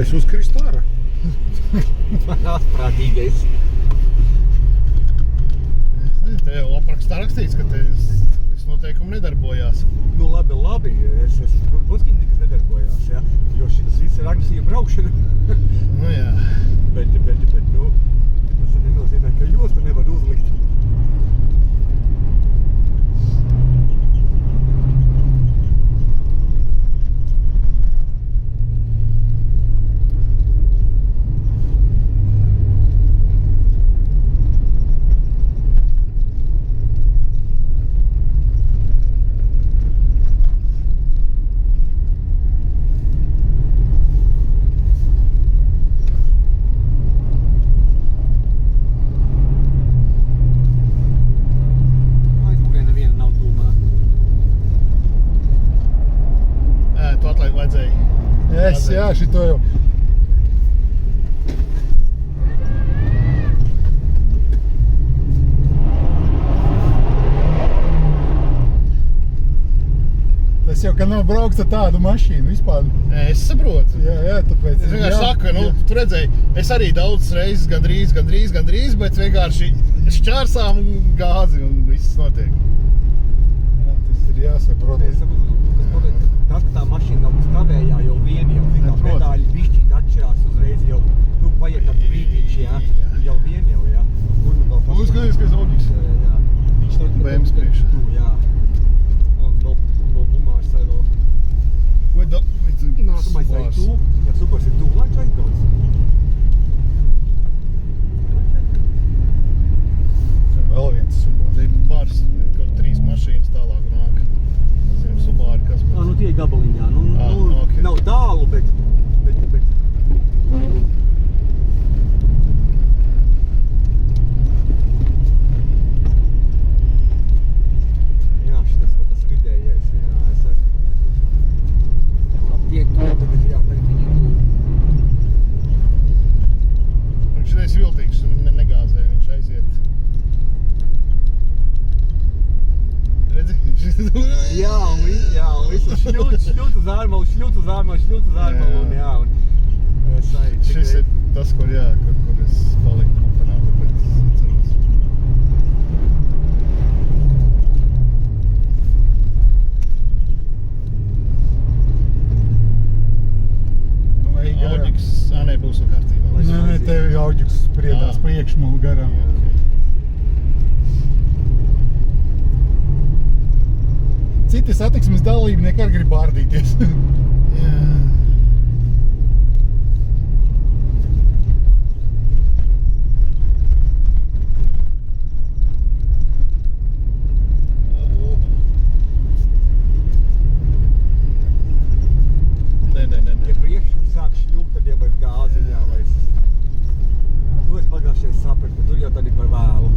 Es uzkristu ārā. Atprātīgais. Te jau aprakstā rakstīts, ka te viss noteikumi nedarbojās. Nu labi, es puskim nekas nedarbojās, ja? Jo šitas viss ir agresīva braukšana. Nu jā. Bet, nu, tas nenozīmē, ka jostu nevar uzlikt. Jā, šito jau. Tas jau, ka nav braukts ar tādu mašīnu vispār. Es saprotu. Jā, tāpēc. Es vienkārši saku, nu, tu redzēji, es arī daudz reizes gandrīz, bet vienkārši šķērsām gāzi un viss notiek. Jā, tas ir jāsaprot. Tas, ka tā mašīna nav uz tavējā jau vien jau, tā pedāļi bišķīt atšķirās uzreiz jau, nu, paiet ar brītiņš, jā, jau vien jau, jā. Un vēl tas... Uzskaties, ka es Audis. Jā. Viņš tā... BMS priekšā. Tu, jā. Un vēl bumārs sai vēl. Ko da... Nā, tu mai sai tu, ja supers ir tu, lai tu aizbrauc. Vēl viens Subaru. Te ir pāris, kaut 3 mašīnas tālāk nāk. Zinu, Subaru, kas... Nu tie gabaliņā, nu, okay. Nav tālu, bet... Jā, šitas var tas vidējais, jā, es saku. Tiek tūta, bet jā, tagad viņi tūta. Viņš šitais viltīgs un negāzē, viņš aiziet. Redzi? Jā, un visu šļūt uz ārmalu, un jā, un es arī... Šis ir tas, kur es paliku kupenā, tāpēc ceros. Auģiks, nebūs vēl kārtībā. Nē, tev Auģiks spriedās priekšmulu garām. Citi satiksmes dalībnieki arī grib bārdīties. Jā. Ja priekšņi sāk šļūt, tad jau vairs gāzi jāvairs. Tu esi pagājušais saprat, ka tur jau tad ir par vēlu.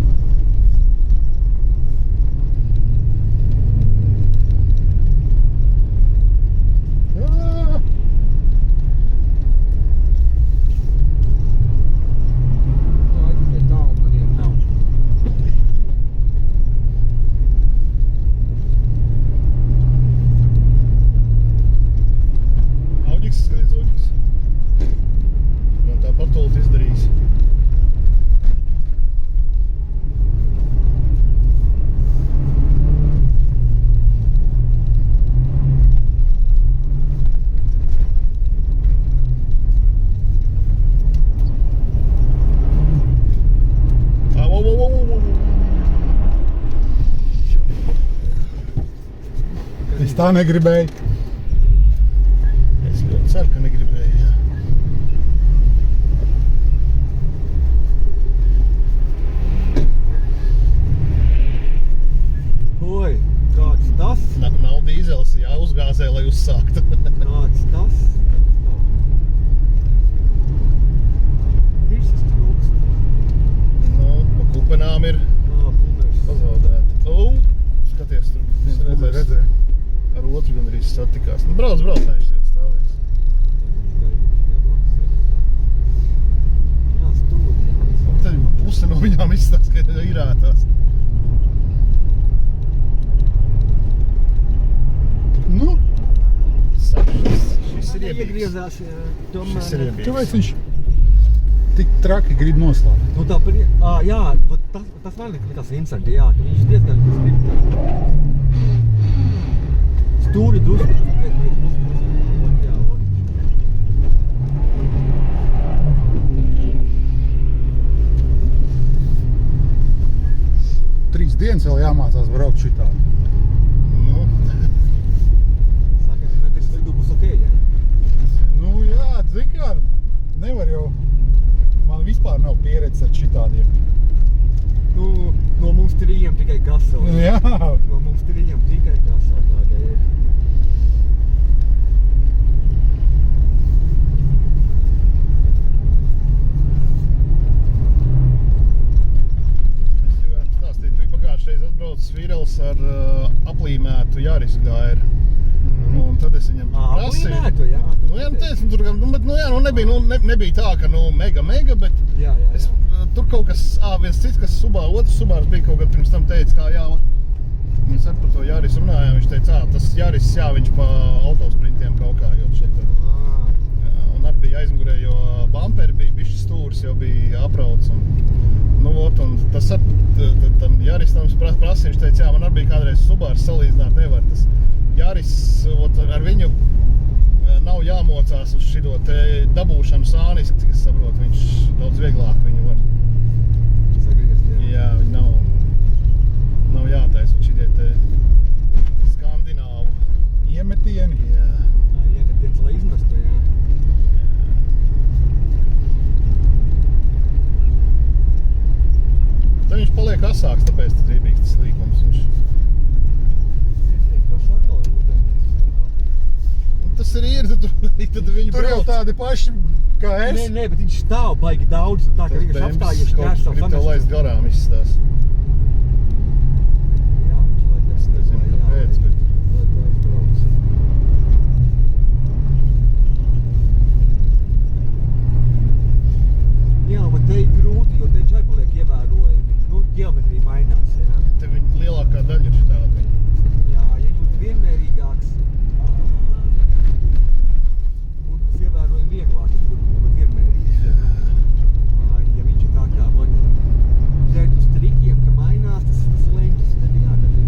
Es tā negribēju. Es ļoti ceru, ka negribēju, jā. Oi, kāds tas? Nav dīzels, jāuzgāzē, lai uzsāktu. Kāds tas? Virsas trūkst. Nu, pa kupenām ir pazaudēta. Skaties, tur redzēja. Ar otru gan arī satikās. Nu, brauc, nē, šeit stāvēs. Jā, stūri. Tad puse no viņām izstāst, ka ir irētās. Nu? Šis riebīgs. Iegriezās, jā. Tomēr. Šis ir riebīgs. Kāpēc viņš tik traki grib noslēgt? Nu tā par... jā, tas man likās interesanti, jā, ka viņš diezgan grib. Stūri drusku, jā, Trīs dienas vēl jāmācās braukt šitādi. Nu, saka, ka nebis vidū būs ok, jā. Nu jā, zin kā, nevar jau, man vispār nav pieredzes ar šitādiem. Nu, no mums trījiem tikai Gasela. Jā, No mums trījiem tikai Gasela tāda ir. es varam stāstīt, ka pagājušreiz atbraucis Vīrels ar aplīmētu Jāris Gairu. Un tad es viņam prasīju. Aplīmētu, jā. Nu jā, nu teicu, tur, bet, nu jā, nu nebija tā, ka mega, bet Jā. tur kaut kas, viens cits, kas otrs Subārs bija kaut kad pirms tam teica, kā jā, mēs ar par to Jāris runājām, viņš teica, tas Jāris, jā, viņš pa autosprintiem kaut kā, jo šeit tur. Jā, un arī bija aizmugurē, jo bumperi bija bišķi stūris, jau bija aprauts un, nu, un tas tam Jāris tam prasīja, viņš teica, jā, man arī bija kādreiz Subārs salīdzināt nevar, tas Jāris, ar viņu nav jāmocās uz šito te dabūšanu sāniski, cik es saprotu, viņš daudz vieglāk viņu var. Sagriezt, jā. Jā, viņi nav jātaisa šitie te skandināvu. iemetieni. Jā. Iemetiens, lai izmestu, jā. Tad viņš paliek asāks, tāpēc tas rībīgs tas līkums. Viņš... Tas atkal ir ūdens. Tas ir tad viņu Tur jau tādi paši kā es. Nē, bet viņš stāv baigi daudz, tā ka vienkārši apstājies šķērs savu grib tev laist garām izstās. Jā, viņš laikam Es nezinu, jā, kāpēc, bet... lai to aizbrauc. Jā, bet te ir grūti, jo te čai paliek ievērojami. Nu, geometrija mainās, jā. Te viņa lielākā daļa ir šitāda. Jā, ja būtu vienmērīgāks, būtu tas ievērojami vieglāk, ja būtu vienmērīgs. Ja viņš ir tā kā, dēļ uz trikiem, ka mainās, tas leņķis, tad jā, tad ir.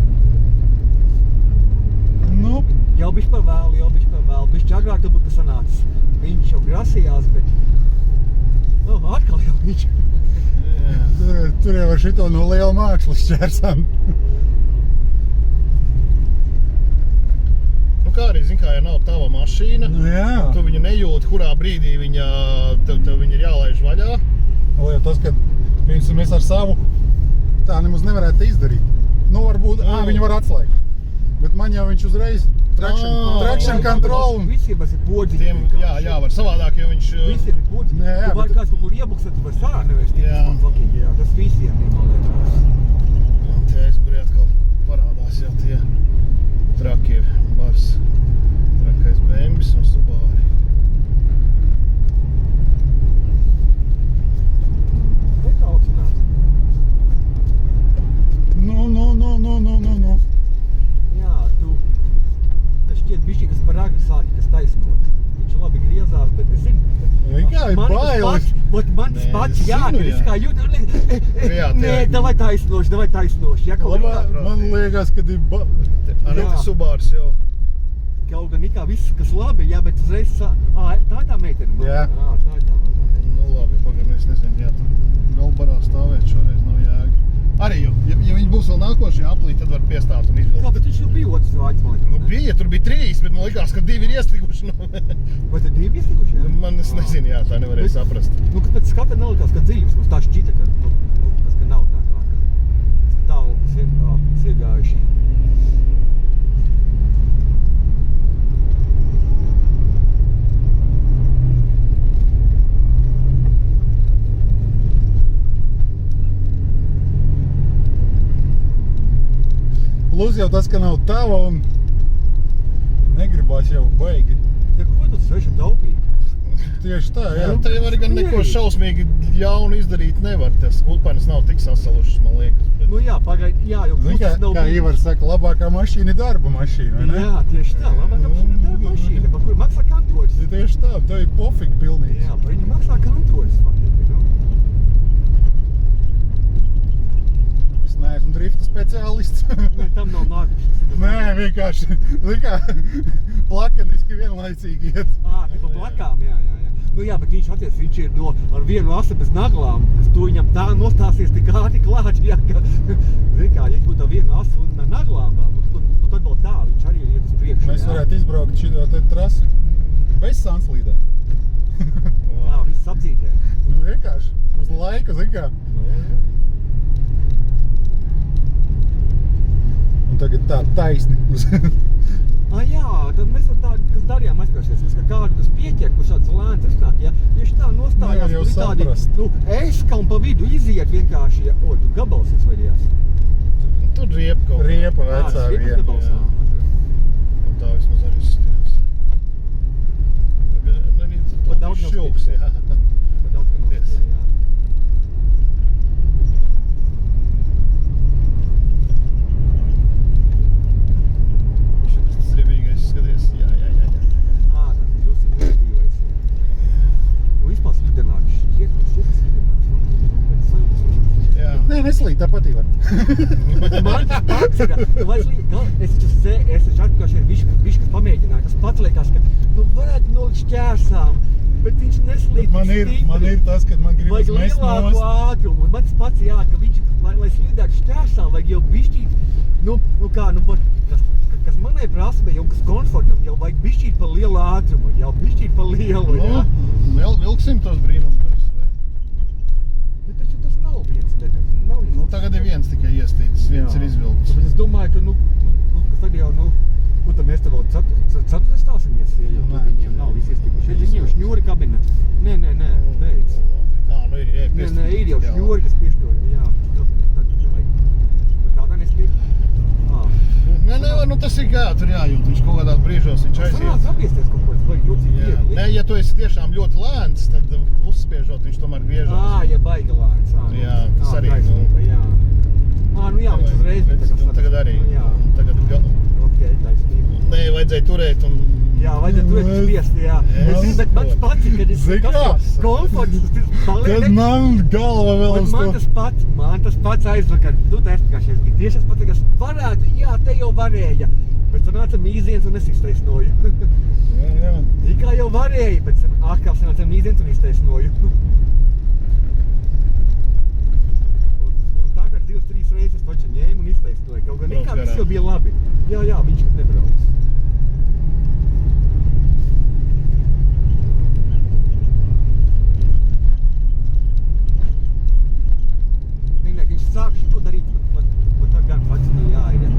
Nu, Jau bišķi par vēlu, bišķi agrāk tad būtu sanācis. Viņš jau grasījās, bet... atkal jau viņš. tur jau ar šito no liela mākslas šķērsām. Nu kā arī, zin kā, ja nav tava mašīna, Nu jā. tu viņu nejūti, kurā brīdī tev viņa ir jālaiž vaļā. Vēl jau tas, ka piemēram mēs ar savu tā nemaz nevarētu izdarīt. Nu varbūt, viņu var atslēgt. Bet man jau viņš uzreiz traction control un... Visiem ir podziņi. Tiem, jā, var savādāk, jo viņš... Visiem ir podziņi. Nē, jā, Tu vari bet- kāds kaut kur iebuksēt, tu vari sārnevēs. Jā. Jā, tas visiem ir, man liekas. Un tie aizmugurē atkal parādās jau tie trakie bars. Trakais Bembis un Subāri. Te kā augstināts. Nu. Jā, tas šķiet bišķi, kas par agri sāki, kas taisnot. Viņš labi griezās, bet es zinu, Kā ir bailes? man tas Nē, pats es jā, zinu, kad es jā. kā jūtu, Jā, nē, davai taisnoši, ja kaut kā. Man liekas, ka ir Arī Jā. tas Subārs jau... Kaut gan ikā viss, kas labi, jā, bet uzreiz tā ir tā meitene. Jā. Tā ir tā mazā meitene. Nu labi, pagaidām, es nezinu, jā, tur galbarā stāvēt šoreiz nav jēga. Arī jau, ja viņi būs vēl nākošajā aplī, tad var piestāt un izvilkt. Kā, bet viņš jau bija otrs vāģis, man liekas, Nu ne? bija, tur bija 3, bet man likās, ka 2 ir iestriguši. Nu, Vai tad 2 iestikuši, jā? man es nezinu, jā, tā nevarēja saprast. Nu, ka pēc skata nelikās, ka dziļums, mums tā šķita, ka, tas, ka nav tā kā, ka tālu, kas iegājuši. Plus jau tas, ka nav tava un negribās jau baigi. Ja ko tu sveši taupīt? Tieši tā, jā. Nu, te jau arī gan neko šausmīgi ļaunu izdarīt nevar. Tas kulpainis nav tik sasalušas, man liekas. Bet... Nu jā, pagaid, jā, jo Zini, tas nav kā Ivar saka, labākā mašīna ir darba mašīna, vai ne? Jā, tieši tā, labākā mašīna ir darba mašīna, par kuru maksā kantoris. Tieši tā, tā ir pofīgi pilnīgi. Jā, par viņu maksā kantoris, faktiski, nu. Es neesmu drifta speciālists. Nē, tam nav nākušas. Nē, vienkārši, zini kā, plakaniski vienlaicīgi iet. Pa blakām, jā. Nu jā, bet viņš ir ar vienu asi bez naglām, kas tu viņam tā nostāsies tik ātri klāt, jā, ka, zini kā, ja būtu viena asi un naglām vēl, nu tad vēl tā, viņš arī iet uz priekšu, Mēs varētu izbraukt šito te trasi bez sanslīdē. Jā, viss apdzīdē. Nu vienkārši, uz laika, zini kā. Un tagad tā taisni. Jā, tad mēs ar tādu, kas darījām aizpēršies, kas kādu, kas pieķer, kur šāds lēns iznāk, ja tieši tā nostājās, Nevar jau tur ir tādi, saprast. eska un pa vidu iziet vienkārši, ja, tu gabals izvaļījās. Tur riepa kaut kā. Riepa vecā vieta. Gabals, jā. Un tā vismaz arī izskatījās. Pat daudz nav šilks, jā. Pat daudz nav Yes. jā. Tas riebīgais skaties, jā. Tas ir ļoti negatīvais, jā. Nu, vispār slidenāks, šķiet, kas slidenāks. Jā. Nē, neslīd, tāpat Ivar. Man tas pats ir, es taču atkāršēju viškas pamēģināju, tas pats liekas, ka, varētu nolikt šķērsām, bet viņš neslīd Man ir tas, kad man gribas vajag mest lielāku nost. ātrumu, un man tas pats, jā, ka viņš, lai slīdētu šķērsām, vajag jau bišķīt, kas manai prasmei un kas komfortam, jau vajag bišķīt pa lielu ātrumu, jau bišķīt pa lielu, jā. Vēl vilksim tos brīnumdarbus, vai? Bet taču tas nav viens metrs, nav viens. Nu, tagad ir viens tikai iestītis, viens ir izvilkts. Bet es domāju, ka, kas tad jau, ko tad mēs te vēl ceturtā stāsimies, ja jau tur viņiem nav visi iestikuši. Šeit viņiem šņūri kabinets. Nē, beidz. Nu ir, Nē, ir jau šņūri, kas piešķori, jā, kabinets, tad nevajag. Bet tādā neskiet. Nē, tas ir jā, tur jājūt, viņš kaut kādās brīžos viņš aiziet. Sanāc apgiesties kaut ko, tas baigi jūcīgi viegli. Nē, ja tu esi tiešām ļoti lēns, tad uzspiežot viņš tomēr griežās. Ja baigi lēns. Jā, tas arī, taisnība, jā. Jā, viņš uzreiz bija tā kā Tagad arī, Jā. tagad Ok, taisnība. Nē, vajadzēja turēt un... Jā, vajadzētu turēt spiest, jā. Bet mans pats ir, kad es Zini kā? komforts, Kad man galva vēl uz man to. tas pats aizvakar, tieši tas pats, kas varētu, jā, te jau varēja, bet sanāca mīziens un es iztaisnoju. Jā. Ikā jau varēja, bet atkal sanāca mīziens un iztaisnoju. Un tā kā 2-3 reizes taču ņēmu un iztaisnoju, kaut gan ikā viss jau bija labi. Jā, viņš nebrauc. Viņš sāk šito darīt, bet tā gan pats jāiet.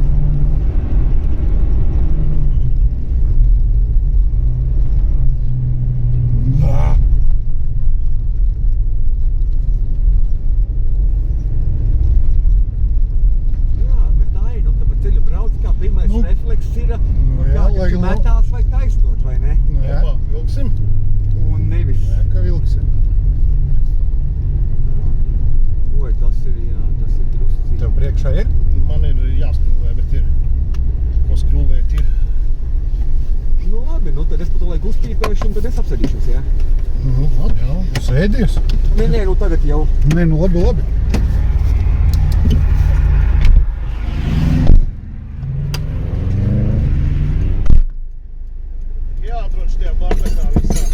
Jā, bet tā ir, ka pa ceļu brauc, kā pirmais refleks ir, jā, ka tu metās vai taisnot, vai ne? Jā. Opa, vilksim? Un nevis. Jā, ka vilksim. Oi, tas ir druscīgi. Tev priekšā ir? Man ir jāskrūvē, bet ir. Ko skrūvēt ir? Nu labi, tad es pat laiku uzpīpēšu un tad es apsēdīšos, jā? Nu, labi, jā. Sēdies? Nē, tagad jau. Nē, nu labi. Jāatrod šitajā pārtakā visā.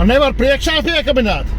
Man nevar priekšā piekabināt.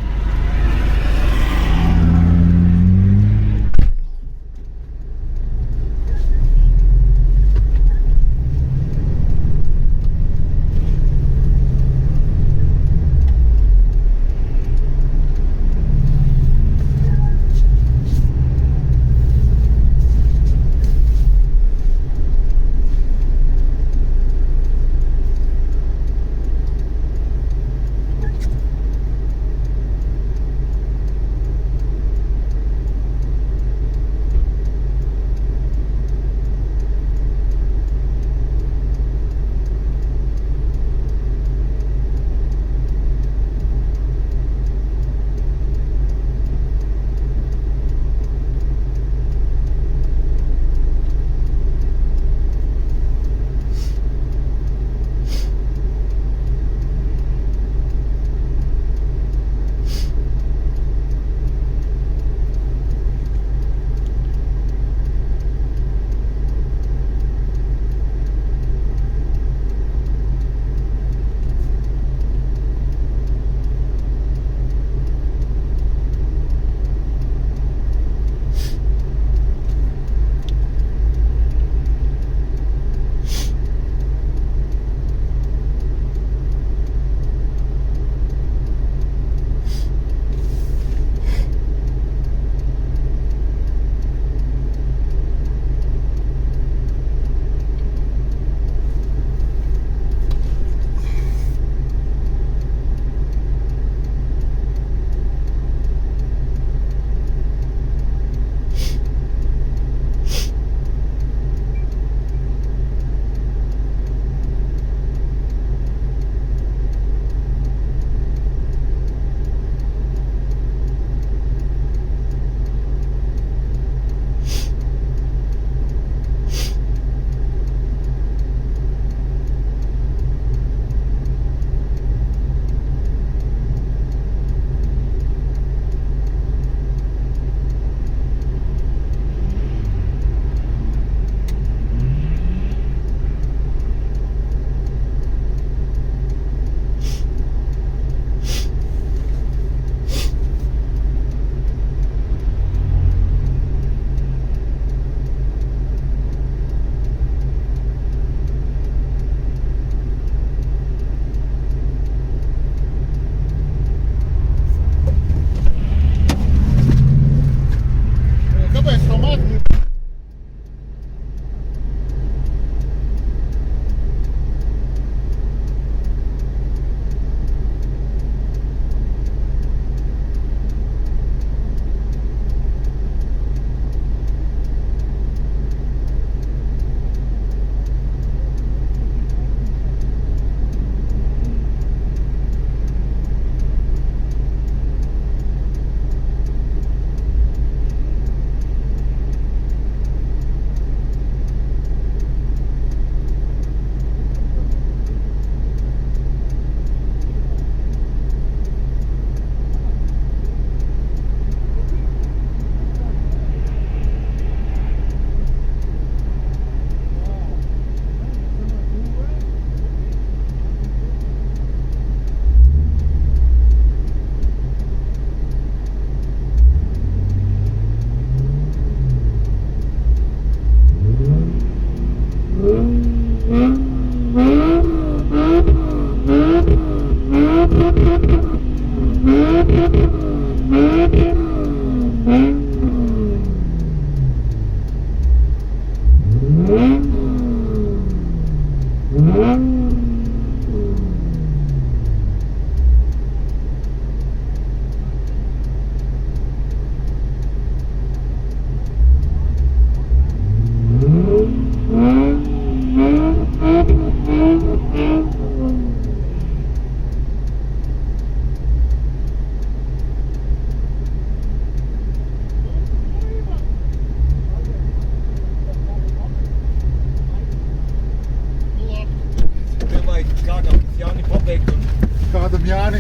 Kādam Jāni?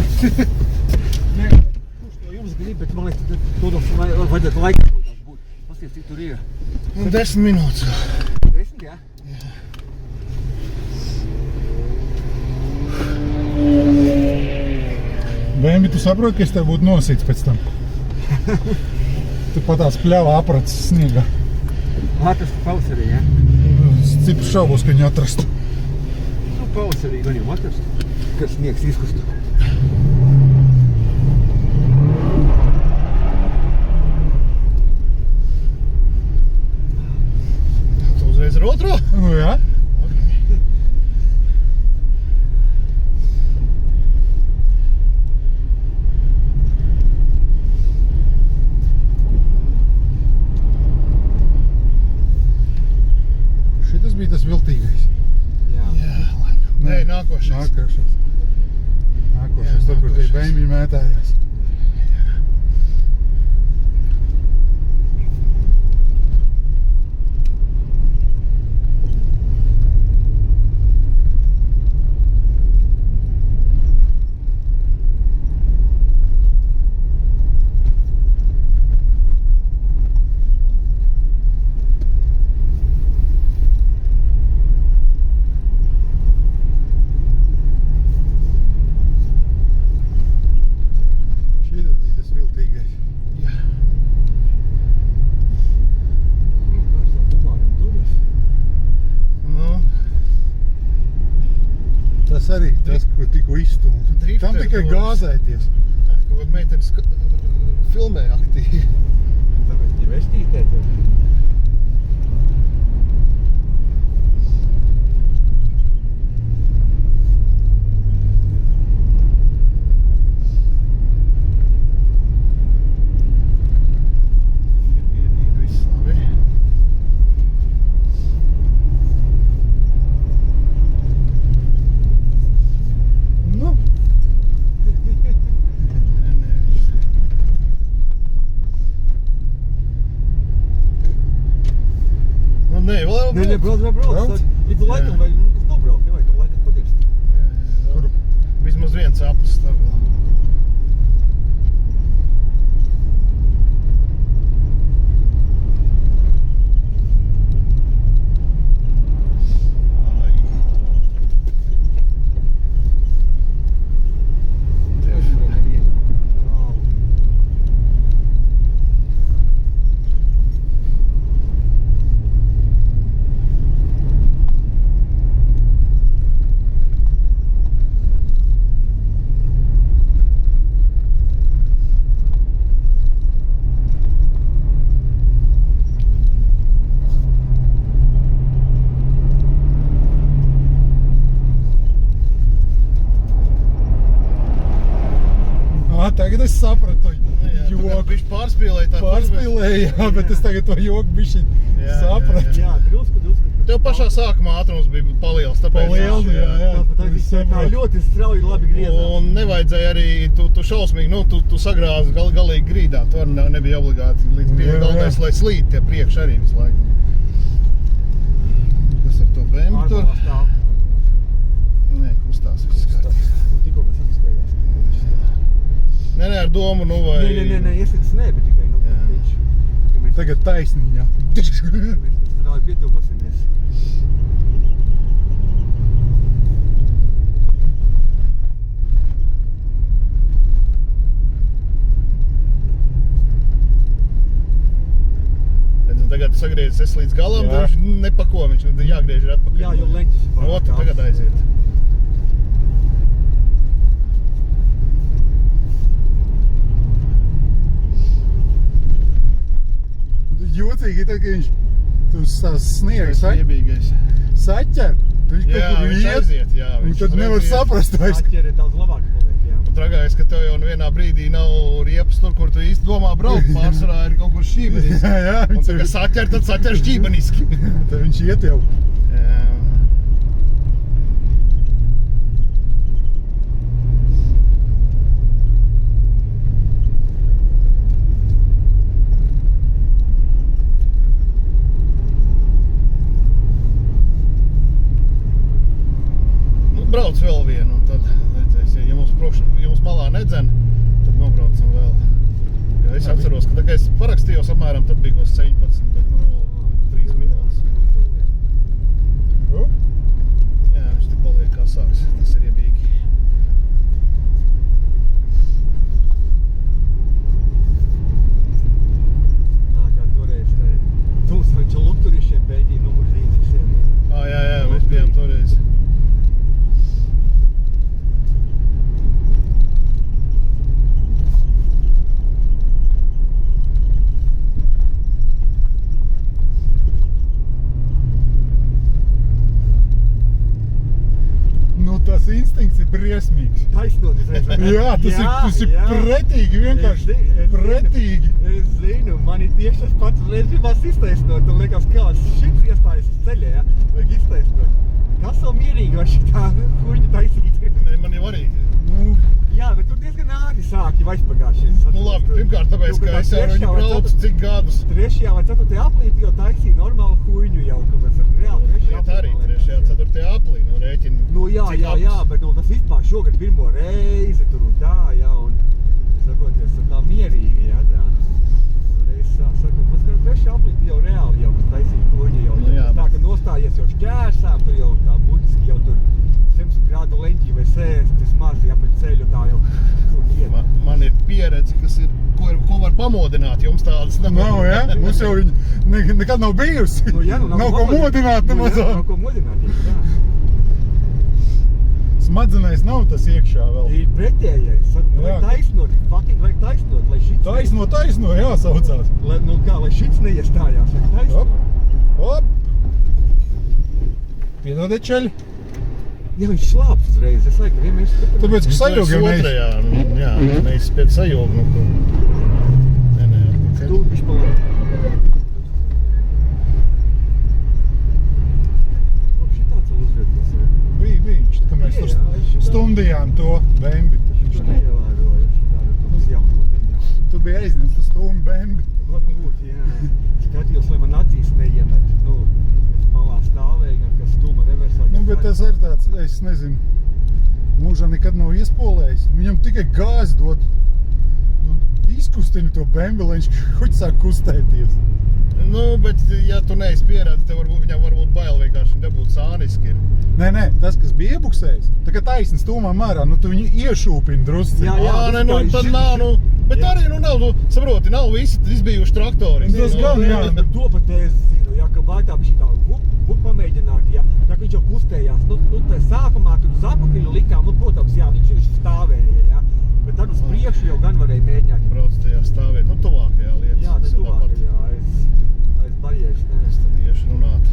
Nē, kurš to jums grib, bet man liekas, to vajadzētu laikam būt. Pasties, cik tur ir. 10 minūtes. 10, jā? Bēmbi, tu saproti, ka es tev būtu nosīts pēc tam? Tu pat tās pļāvā apracis sniegā. Atrast pavasarī, ja? Cipri šaubos, ka viņu atrastu. Nu, pavasarī gan jau atrast, kad sniegs izkustu. Tu uzreiz ar otro? Nu jā. Šitas bija tas viltīgais. Jā. Jā, laikam. Nē, nākošais. Nākošais, Jā, tur, kur tie nākošais. bēmbi mētājās. Šitas bija tas viltīgais. Jā. Kāds ar bumāram turas? Nu, Tas arī, tas, ko tikko izstūma. Tu drifteri Tam tikai turas. gāzēties. kaut kāda meitenes filmē aktīvi. Tāpēc tie vestītē tur. Viss labi. Nu, Nu, nē, vēl jau Nē, brauc. Brauc? Līdz laikam vajag nobraukt, nevajag kaut laikam padirst. Tur vismaz viens aplis stāv vēl. Ai. Tagad es sapratu Joku. joku. Viņš pārspīlēja tā. Pārspīlēju, jā, bet es tagad to joku bišķi Jā, sapratu. Jā, drusku. Tev pašā sākumā ātrums bija paliels, tāpēc... Paliels, jā. Tā ļoti strauji labi griezās. Un nevajadzēja arī, tu šausmīgi, tu sagrāzi galīgi grīdā, tu arī nebija obligāti līdz Jā. galvenais, lai slīd tie priekš arī visu laiku. Kas ar to bēmbi tur? Ārmālā stāv. Nē, kustās viss kārtībā. Nu, tikko mēs atspējās. Nē, ar domu, nu vai... Nē, iesakts nē, bet tikai, nu, Jā. viņš. Ka mēs Tagad taisniņā. strauji pietuvosimies. Redz, un tagad sagriezis es līdz galam, Jā. tad viņš nepako, viņš jāgriež ir atpakaļ. Jā, jo leņķis ir Nu, ot, tagad aiziet. Jocīgi, tad, ka viņš uz tās sniegas Iebīgais. saķer, tad viņš Jā, kaut kur viņš iet, aiziet, jā. un viņš tad uzreiz nevar iet. saprast vairs. Atķere daudz labāk paliek, jā. Un trakākais, ka tev jau vienā brīdī nav riepas tur, kur tu īsti domā braukt, pārsvarā ir kaut kur šķībeniski. Jā, Un viņš tā kā saķer, tad saķer šķībeniski. Tad viņš iet jau. Jā. Nu, brauc vēl vienu, un tad redzēsim, ja mums malā nedzen, tad nobraucam vēl. Jo es atceros, ka tā kā es parakstījos apmēram, tad bija kaut 17, bet nu, 3 minūtes. Jā, viņš te paliek asāks, tas ir iebīgi. Tas instinkts ir briesmīgs. Taisnot uzreiz. vai ne? Jā, tas ir pretīgi, vienkārši Es pretīgi. Es zinu, man ir tieši tas pats, es gribās iztaisnot, un liekas, kāds šits iestājas ceļā, ja? Vajag iztaisnot. Kas vēl mierīgi var šitā huņu taisīt? Ne, man jau arī. Nu, Jā, bet tu diezgan ātri sāki jau aizpagājušies. Nu labi, pirmkārt, tāpēc, ka es jau ar viņu braucu cik gadus. 3. vai 4. aplīti jau taisīja normālu huņu jau, kaut kas reāli 3. Iet arī 3. 4. aplī, nu rēķina. Nu jā, cik jā, apus. jā, bet nu, tas vispār šogad pirmo reizi tur un tā, jā, un sakoties, tā mierīgi, jā, tā. Reiz sakot, tas kā 3. aplīti jau reāli jau taisīja huņu jau. Nu jā, Tā, ka nostājies jau šķērsām, tur jau tā būtiski jau tur 100 grādu leņķi vai 60 maz, jā, pret ceļu tā jau tur iet. Man ir pieredze, kas ir, ko var pamodināt, jums tādas nav. nav, ja? Mums jau viņa nekad nav bijusi. Nu, jā, nu, nav ko modināt nu, jā, nemazā. nav ko modināt, tieši tā. Smadzenēs nav tas iekšā vēl. Ir pretējais, saka, Jā. vajag taisnot, fucking vajag taisnot, lai šits... Taisno, jāsaucās. Lai, nu kā, lai šits neiestājās, vajag taisnot. Hop. Piedodiet čeļi. Ja viņš slāps uzreiz, es laikam, ja mēs... Tāpēc, ka sajūg jau neiz. Otrajā, nu, jā, neiz pēc sajūg, nu, ko. Nē, okay. Stūpiši palāk. Šitāds vēl uzvieties, ja? Bija viņš, ka mēs tur Jā, es šitā- stundījām to bembi. Šo neievēroju, šitādu, tas jaunotiem, jā. Tu biji aizņemts uz stundu bembi. Varbūt, jā. Skatījos, lai man acīs neiemet, nu, es malā stāvēju, gan kas stūma reversā. Nu, bet tas ir tāds, es nezinu, mūžā nekad nav iespolējis. Viņam tikai gāzi dod. Nu, izkustini to bembi, lai viņš huķi sāk kustēties. Nu, bet ja tu neesi pierādzi, tev viņam varbūt bail vienkārši dabūt sāniski ir. Nē, tas, kas bija iebuksējis, tā kā taisni stūmā mērā, nu tu viņu iešūpini drusci. Jā, Nē, nu, tas tad kā nav, nu, bet Jā. arī, nu, nav, nu, saproti, nav visi izbijuši traktori. Tas Nu, gan, jā. Bet to pat es zinu, ja, ka vajag tā bišķi tā vup pamēģināt, ja, tā ka viņš jau kustējās, nu tā sākumā, kad uz apakaļu likām, nu, protams, jā, viņš stāvēja, ja, bet tad uz priekšu jau gan varēja mēģināt. Brauc tajā stāvēt, nu, tuvākajā lietas. Jā, tas tuvākajā, aiz barjeras, Es tad iešu runāt.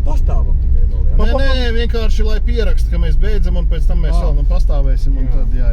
pastāvam tikai vēl, ja. Nē, vienkārši, lai pierakst, ka mēs beidzam un pēc tam mēs vēl nu pastāvēsim un Jā. tad, jā.